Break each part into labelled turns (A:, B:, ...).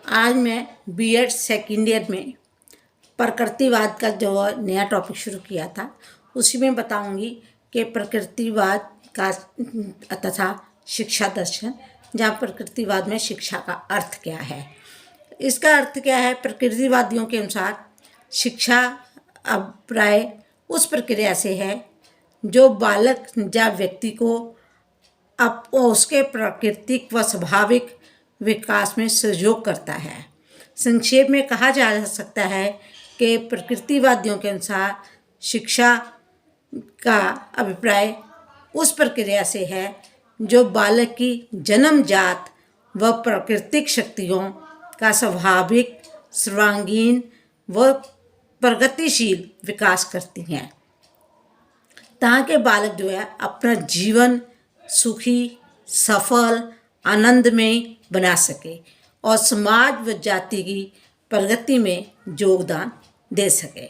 A: आज मैं BEd second year में प्रकृतिवाद का जो नया टॉपिक शुरू किया था उसी में बताऊंगी कि प्रकृतिवाद का तथा शिक्षा दर्शन, जहाँ प्रकृतिवाद में शिक्षा का अर्थ क्या है। इसका अर्थ क्या है? प्रकृतिवादियों के अनुसार शिक्षा अभिप्राय उस प्रक्रिया से है जो बालक या व्यक्ति को उसके प्राकृतिक व स्वाभाविक विकास में सहयोग करता है। संक्षेप में कहा जा सकता है कि प्रकृतिवादियों के अनुसार शिक्षा का अभिप्राय उस प्रक्रिया से है जो बालक की जन्मजात व प्राकृतिक शक्तियों का स्वाभाविक, सर्वांगीण व प्रगतिशील विकास करती हैं, ताकि बालक जो है अपना जीवन सुखी, सफल, आनंदमय बना सके और समाज व जाति की प्रगति में योगदान दे सके।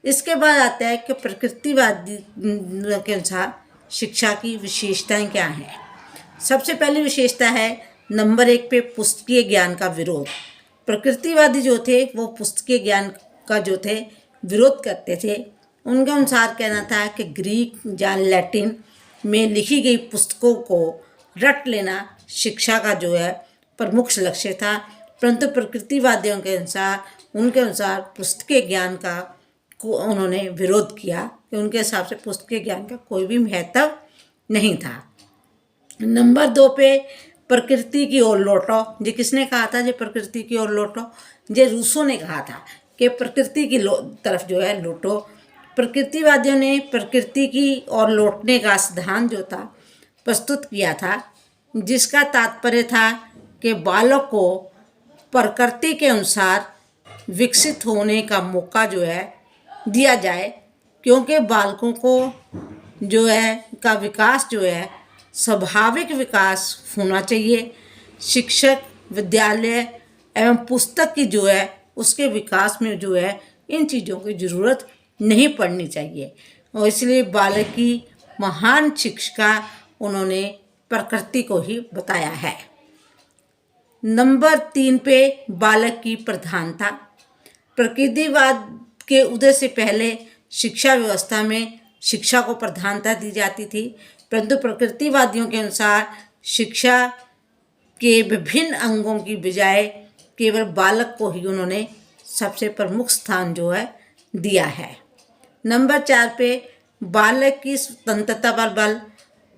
A: इसके बाद आता है कि प्रकृतिवादी के अनुसार शिक्षा की विशेषताएं क्या हैं। सबसे पहली विशेषता है नंबर 1 पे पुस्तकीय ज्ञान का विरोध। प्रकृतिवादी जो थे वो पुस्तकीय ज्ञान का जो थे विरोध करते थे। उनके अनुसार कहना था कि ग्रीक या लैटिन में लिखी गई पुस्तकों को रट लेना शिक्षा का जो है प्रमुख लक्ष्य था। परंतु प्रकृतिवादियों के अनुसार उनके अनुसार पुस्तकीय ज्ञान का को उन्होंने विरोध किया कि उनके हिसाब से पुस्तकीय ज्ञान का कोई भी महत्व नहीं था। नंबर 2 पे प्रकृति की ओर लौटो। ये किसने कहा था? जो प्रकृति की ओर लौटो, ये रूसो ने कहा था कि प्रकृति की तरफ जो है लौटो। प्रकृतिवादियों ने प्रकृति की ओर लौटने का सिद्धांत जो था प्रस्तुत किया था, जिसका तात्पर्य था कि बालक को प्रकृति के अनुसार विकसित होने का मौका जो है दिया जाए, क्योंकि बालकों को जो है का विकास जो है स्वाभाविक विकास होना चाहिए। शिक्षक, विद्यालय एवं पुस्तक की जो है उसके विकास में जो है इन चीज़ों की ज़रूरत नहीं पड़नी चाहिए, और इसलिए बालक की महान शिक्षिका उन्होंने प्रकृति को ही बताया है। नंबर 3 पे बालक की प्रधानता। प्रकृतिवाद के उदय से पहले शिक्षा व्यवस्था में शिक्षा को प्रधानता दी जाती थी, परंतु प्रकृतिवादियों के अनुसार शिक्षा के विभिन्न अंगों की बजाय केवल बालक को ही उन्होंने सबसे प्रमुख स्थान जो है दिया है। नंबर 4 पे बालक की स्वतंत्रता पर बल।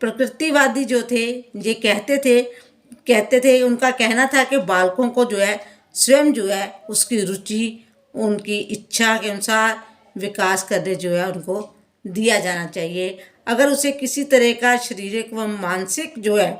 A: प्रकृतिवादी जो थे ये कहते थे उनका कहना था कि बालकों को जो है स्वयं जो है उसकी रुचि, उनकी इच्छा के अनुसार विकास करने जो है उनको दिया जाना चाहिए। अगर उसे किसी तरह का शारीरिक व मानसिक जो है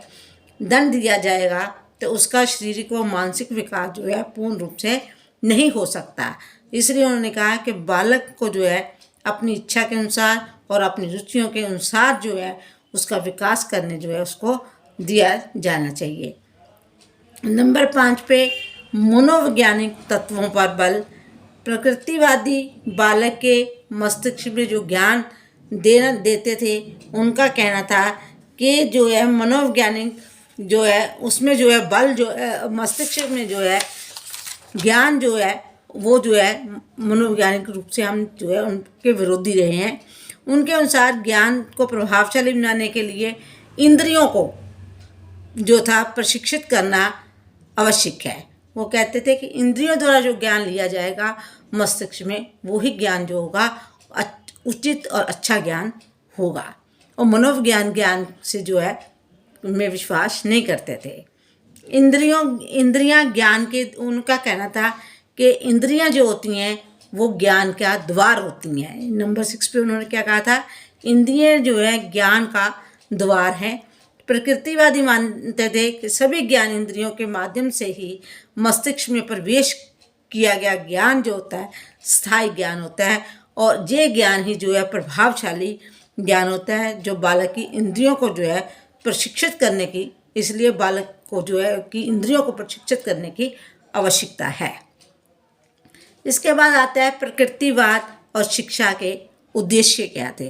A: दंड दिया जाएगा तो उसका शारीरिक व मानसिक विकास जो है पूर्ण रूप से नहीं हो सकता। इसलिए उन्होंने कहा कि बालक को जो है अपनी इच्छा के अनुसार और अपनी रुचियों के अनुसार जो है उसका विकास करने जो है उसको दिया जाना चाहिए। नंबर 5 पे मनोवैज्ञानिक तत्वों पर बल। प्रकृतिवादी बालक के मस्तिष्क में जो ज्ञान देते थे, उनका कहना था कि जो है मनोवैज्ञानिक जो है उसमें जो है बल जो है मस्तिष्क में जो है ज्ञान जो है वो जो है मनोवैज्ञानिक रूप से हम जो है उनके विरोधी रहे हैं। उनके अनुसार ज्ञान को प्रभावशाली बनाने के लिए इंद्रियों को जो था प्रशिक्षित करना आवश्यक है। वो कहते थे कि इंद्रियों द्वारा जो ज्ञान लिया जाएगा मस्तिष्क में, वही ज्ञान जो होगा उचित और अच्छा ज्ञान होगा, और मनोविज्ञान ज्ञान से जो है में विश्वास नहीं करते थे। इंद्रियां ज्ञान के, उनका कहना था कि इंद्रियां जो होती हैं वो ज्ञान का द्वार होती हैं। नंबर 6 पे उन्होंने क्या कहा था? इंद्रियां जो है ज्ञान का द्वार है। प्रकृतिवादी मानते थे कि सभी ज्ञान इंद्रियों के माध्यम से ही मस्तिष्क में प्रवेश किया गया ज्ञान जो होता है स्थायी ज्ञान होता है, और ये ज्ञान ही जो है प्रभावशाली ज्ञान होता है जो बालक की इंद्रियों को जो है प्रशिक्षित करने की, इसलिए बालक को जो है कि इंद्रियों को प्रशिक्षित करने की आवश्यकता है। इसके बाद आता है प्रकृतिवाद और शिक्षा के उद्देश्य क्या थे।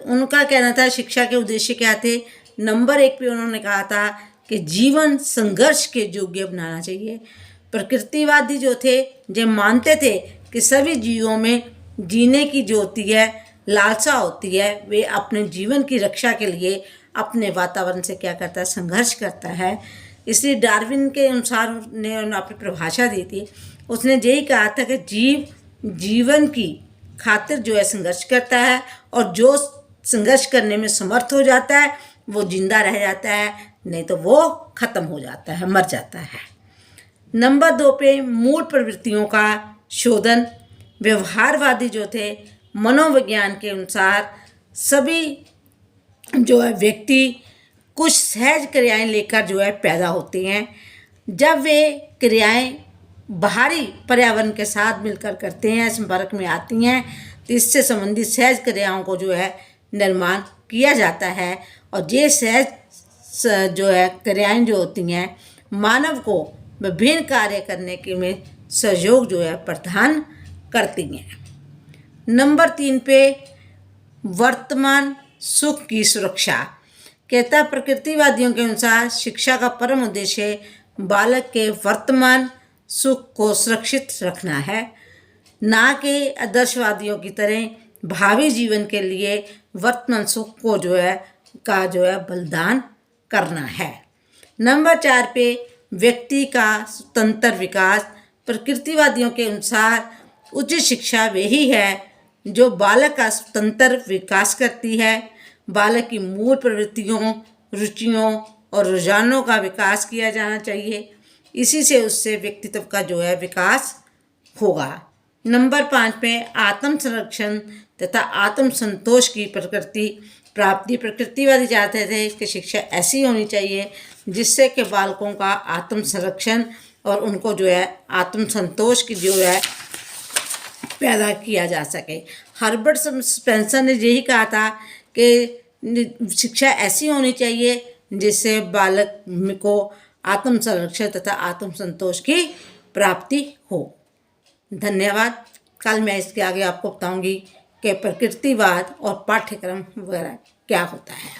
A: उनका कहना था शिक्षा के उद्देश्य क्या थे। नंबर 1 पे उन्होंने कहा था कि जीवन संघर्ष के योग्य बनाना चाहिए। प्रकृतिवादी जो थे जो मानते थे कि सभी जीवों में जीने की जो होती है लालसा होती है, वे अपने जीवन की रक्षा के लिए अपने वातावरण से क्या करता है, संघर्ष करता है। इसलिए डार्विन के अनुसार ने अपनी परिभाषा दी थी, उसने यही कहा था कि जीवन की खातिर जो है संघर्ष करता है, और जो संघर्ष करने में समर्थ हो जाता है वो जिंदा रह जाता है, नहीं तो वो खत्म हो जाता है, मर जाता है। नंबर 2 पे मूल प्रवृत्तियों का शोधन। व्यवहारवादी जो थे मनोविज्ञान के अनुसार सभी जो है व्यक्ति कुछ सहज क्रियाएं लेकर जो है पैदा होते हैं। जब वे क्रियाएं बाहरी पर्यावरण के साथ मिलकर करते हैं, संपर्क में आती हैं, तो इससे संबंधित सहज क्रियाओं को जो है निर्माण किया जाता है। और ये सहज जो है क्रियाएं जो होती हैं मानव को विभिन्न कार्य करने के में सहयोग जो है प्रदान करती हैं। नंबर 3 पे वर्तमान सुख की सुरक्षा। कहता प्रकृतिवादियों के अनुसार शिक्षा का परम उद्देश्य बालक के वर्तमान सुख को सुरक्षित रखना है, ना कि आदर्शवादियों की तरह भावी जीवन के लिए वर्तमान सुख को जो है बलिदान करना है। नंबर 4 पे व्यक्ति का स्वतंत्र विकास। प्रकृतिवादियों के अनुसार उचित शिक्षा वही है जो बालक का स्वतंत्र विकास करती है। बालक की मूल प्रवृत्तियों, रुचियों और रुझानों का विकास किया जाना चाहिए, इसी से उससे व्यक्तित्व का जो है विकास होगा। नंबर 5 पे आत्म संरक्षण तथा आत्म संतोष की प्रकृति प्राप्ति। प्रकृतिवादी चाहते थे कि शिक्षा ऐसी होनी चाहिए जिससे कि बालकों का आत्म संरक्षण और उनको जो है आत्म संतोष की जो है पैदा किया जा सके। हर्बर्ट स्पेंसर ने यही कहा था कि शिक्षा ऐसी होनी चाहिए जिससे बालक को आत्म संरक्षण तथा आत्म संतोष की प्राप्ति हो। धन्यवाद। कल मैं इसके आगे आपको बताऊंगी कि प्रकृतिवाद और पाठ्यक्रम वगैरह क्या होता है।